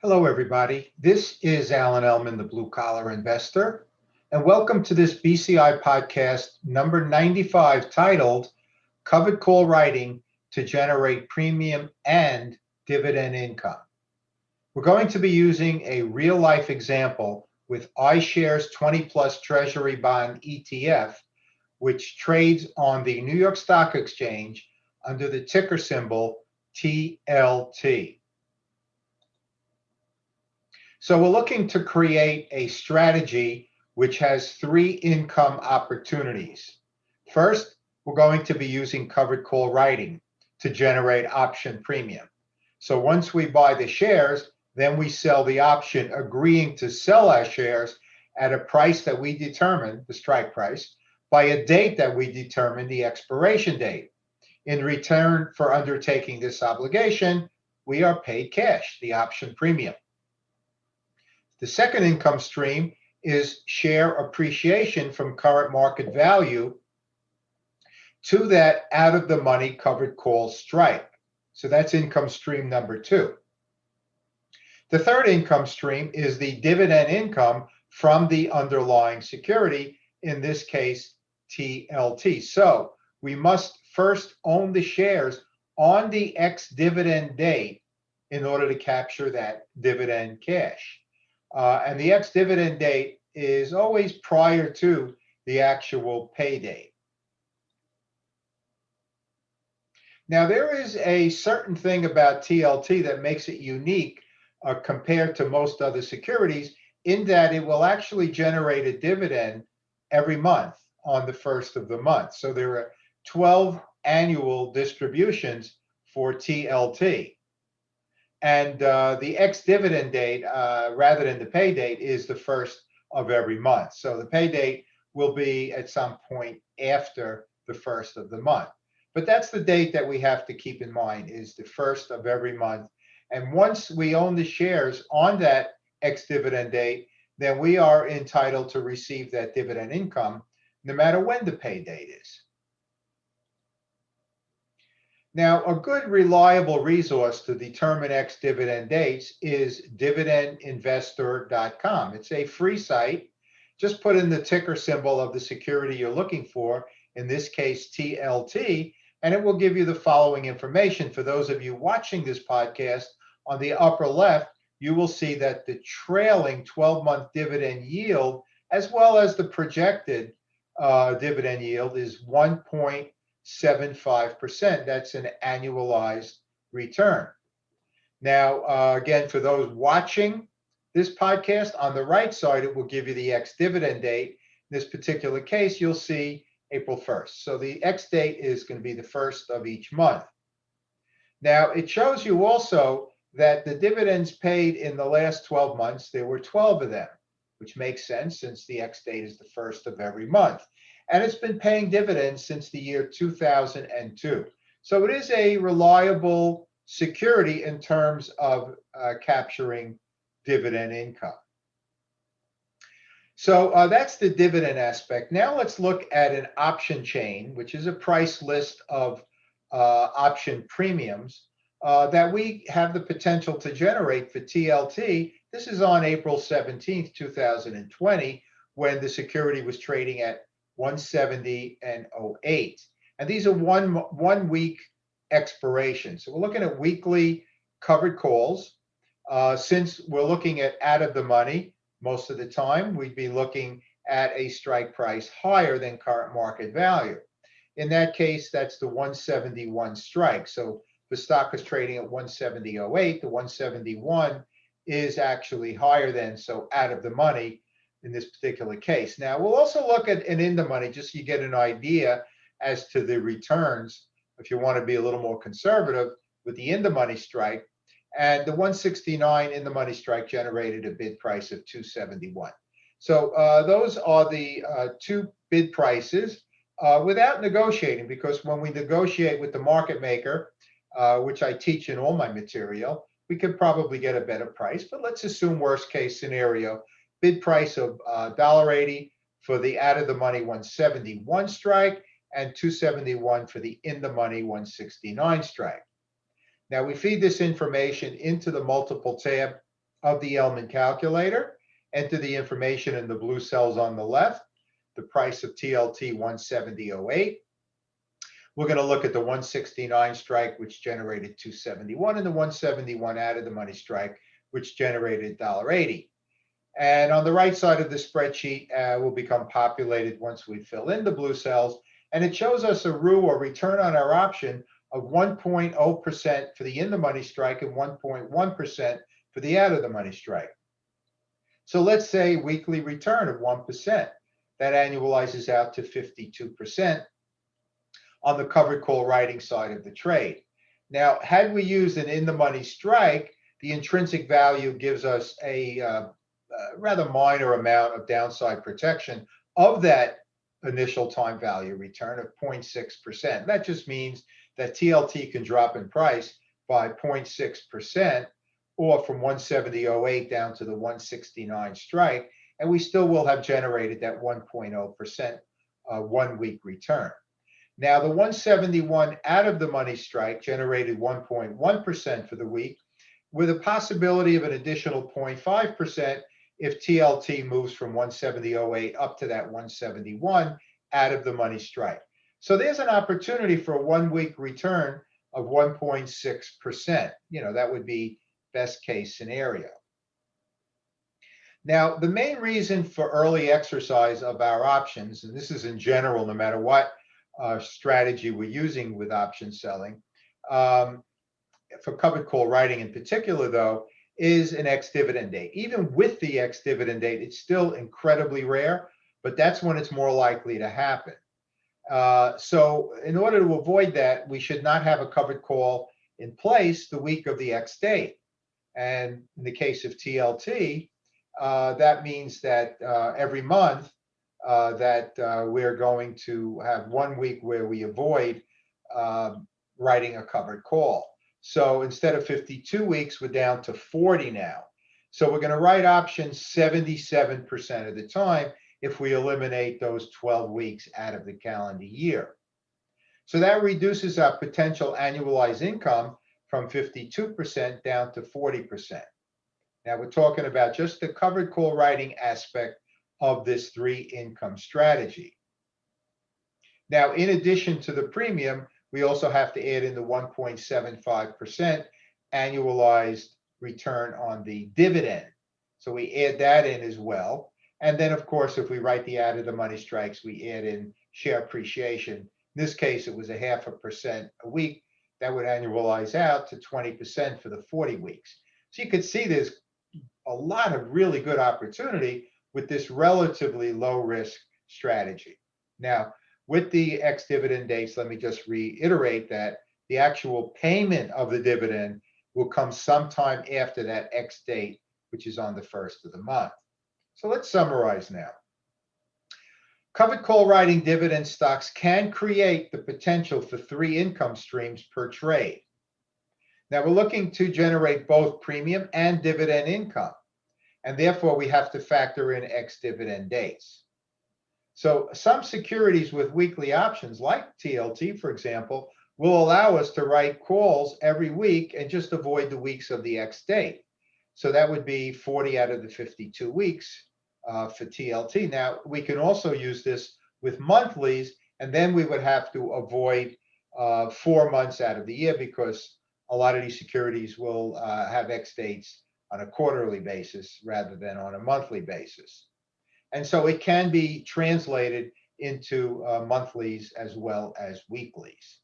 Hello, everybody. This is Alan Ellman, the Blue Collar Investor, and welcome to this BCI podcast number 95 titled Covered Call Writing to Generate Premium and Dividend Income. We're going to be using a real life example with iShares 20 Plus Treasury Bond ETF, which trades on the New York Stock Exchange under the ticker symbol TLT. So we're looking to create a strategy which has three income opportunities. First, we're going to be using covered call writing to generate option premium. So once we buy the shares, then we sell the option, agreeing to sell our shares at a price that we determine, the strike price, by a date that we determine, the expiration date. In return for undertaking this obligation, we are paid cash, the option premium. The second income stream is share appreciation from current market value to that out of the money covered call strike. So that's income stream number two. The third income stream is the dividend income from the underlying security, in this case, TLT. So we must first own the shares on the ex-dividend date in order to capture that dividend cash. And the ex-dividend date is always prior to the actual pay date. Now, there is a certain thing about TLT that makes it unique compared to most other securities, in that it will actually generate a dividend every month on the first of the month. So there are 12 annual distributions for TLT. And the ex-dividend date, rather than the pay date, is the first of every month. So the pay date will be at some point after the first of the month. But that's the date that we have to keep in mind, is the first of every month. And once we own the shares on that ex-dividend date, then we are entitled to receive that dividend income no matter when the pay date is. Now, a good, reliable resource to determine ex-dividend dates is dividendinvestor.com. It's a free site. Just put in the ticker symbol of the security you're looking for, in this case, TLT, and it will give you the following information. For those of you watching this podcast, on the upper left, you will see that the trailing 12-month dividend yield, as well as the projected dividend yield, is 1.75%. That's an annualized return. Now, again, for those watching this podcast, on the right side, it will give you the ex-dividend date. In this particular case, you'll see April 1st. So the ex date is going to be the first of each month. Now, it shows you also that the dividends paid in the last 12 months, there were 12 of them, which makes sense since the ex date is the first of every month. And it's been paying dividends since the year 2002. So it is a reliable security in terms of capturing dividend income. So that's the dividend aspect. Now let's look at an option chain, which is a price list of option premiums that we have the potential to generate for TLT. This is on April 17th, 2020, when the security was trading at 170.08. And these are one week expirations. So we're looking at weekly covered calls. Since we're looking at out of the money, most of the time we'd be looking at a strike price higher than current market value. In that case, that's the 171 strike. So the stock is trading at 170.08. The 171 is actually higher than, so out of the money in this particular case. Now, we'll also look at an in the money, just so you get an idea as to the returns, if you want to be a little more conservative with the in the money strike. And the 169 in the money strike generated a bid price of 271. So those are the two bid prices without negotiating, because when we negotiate with the market maker, which I teach in all my material, we could probably get a better price. But let's assume worst case scenario, bid price of $1.80 for the out of the money 171 strike and 271 for the in the money 169 strike. Now we feed this information into the multiple tab of the Ellman calculator, enter the information in the blue cells on the left, the price of TLT 170.08. We're going to look at the 169 strike, which generated 271, and the 171 out of the money strike, which generated $1.80. And on the right side of the spreadsheet will become populated once we fill in the blue cells. And it shows us a ROE, or return on our option, of 1.0% for the in the money strike and 1.1% for the out of the money strike. So let's say weekly return of 1%. That annualizes out to 52% on the covered call writing side of the trade. Now, had we used an in the money strike, the intrinsic value gives us a rather minor amount of downside protection of that initial time value return of 0.6%. That just means that TLT can drop in price by 0.6%, or from 170.08 down to the 169 strike, and we still will have generated that 1.0% 1 week return. Now, the 171 out of the money strike generated 1.1% for the week, with a possibility of an additional 0.5% if TLT moves from 170.08 up to that 171 out of the money strike. So there's an opportunity for a 1 week return of 1.6%. That would be best case scenario. Now, the main reason for early exercise of our options, and this is in general, no matter what strategy we're using with option selling, for covered call writing in particular, though, is an ex-dividend date. Even with the ex-dividend date, it's still incredibly rare, but that's when it's more likely to happen. So in order to avoid that, we should not have a covered call in place the week of the ex date. And in the case of TLT, that means that every month that we're going to have 1 week where we avoid writing a covered call. So instead of 52 weeks, we're down to 40 now. So we're going to write options 77% of the time if we eliminate those 12 weeks out of the calendar year. So that reduces our potential annualized income from 52% down to 40%. Now we're talking about just the covered call writing aspect of this 3-income strategy. Now, in addition to the premium, we also have to add in the 1.75% annualized return on the dividend. So we add that in as well. And then, of course, if we write the out of the money strikes, we add in share appreciation. In this case, it was 0.5% a week. That would annualize out to 20% for the 40 weeks. So you could see there's a lot of really good opportunity with this relatively low risk strategy. Now, with the ex-dividend dates, let me just reiterate that the actual payment of the dividend will come sometime after that ex date, which is on the 1st of the month. So let's summarize now. Covered call writing dividend stocks can create the potential for 3 income streams per trade. Now we're looking to generate both premium and dividend income, and therefore we have to factor in ex-dividend dates. So some securities with weekly options, like TLT, for example, will allow us to write calls every week and just avoid the weeks of the ex date. So that would be 40 out of the 52 weeks for TLT. Now, we can also use this with monthlies, and then we would have to avoid 4 months out of the year, because a lot of these securities will have ex dates on a quarterly basis rather than on a monthly basis. And so it can be translated into monthlies as well as weeklies.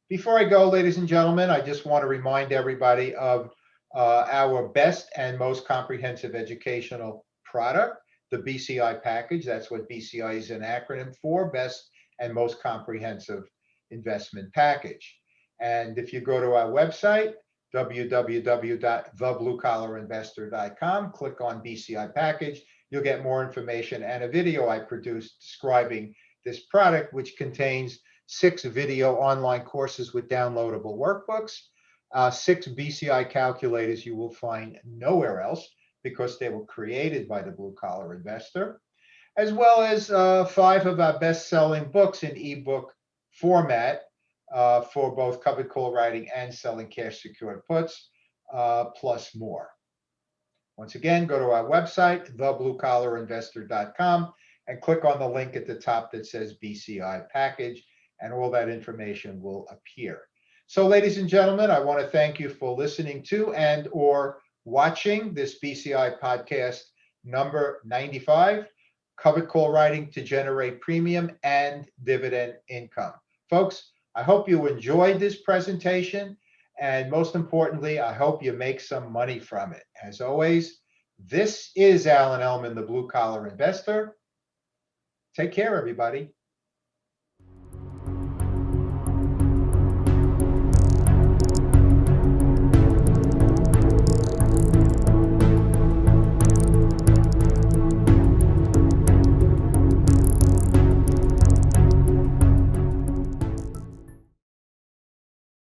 Before I go, ladies and gentlemen, I just want to remind everybody of our best and most comprehensive educational product, the BCI package. That's what BCI is an acronym for, Best and Most Comprehensive Investment Package. And if you go to our website, www.thebluecollarinvestor.com, click on BCI package, you'll get more information and a video I produced describing this product, which contains 6 video online courses with downloadable workbooks, 6 BCI calculators you will find nowhere else because they were created by the Blue Collar Investor, as well as 5 of our best-selling books in ebook format for both covered call writing and selling cash secured puts, plus more. Once again, go to our website, thebluecollarinvestor.com, and click on the link at the top that says BCI package, and all that information will appear. So, ladies and gentlemen, I want to thank you for listening to and or watching this BCI podcast number 95, covered call writing to generate premium and dividend income. Folks, I hope you enjoyed this presentation, and most importantly, I hope you make some money from it. As always, this is Alan Ellman, the Blue Collar Investor. Take care, everybody.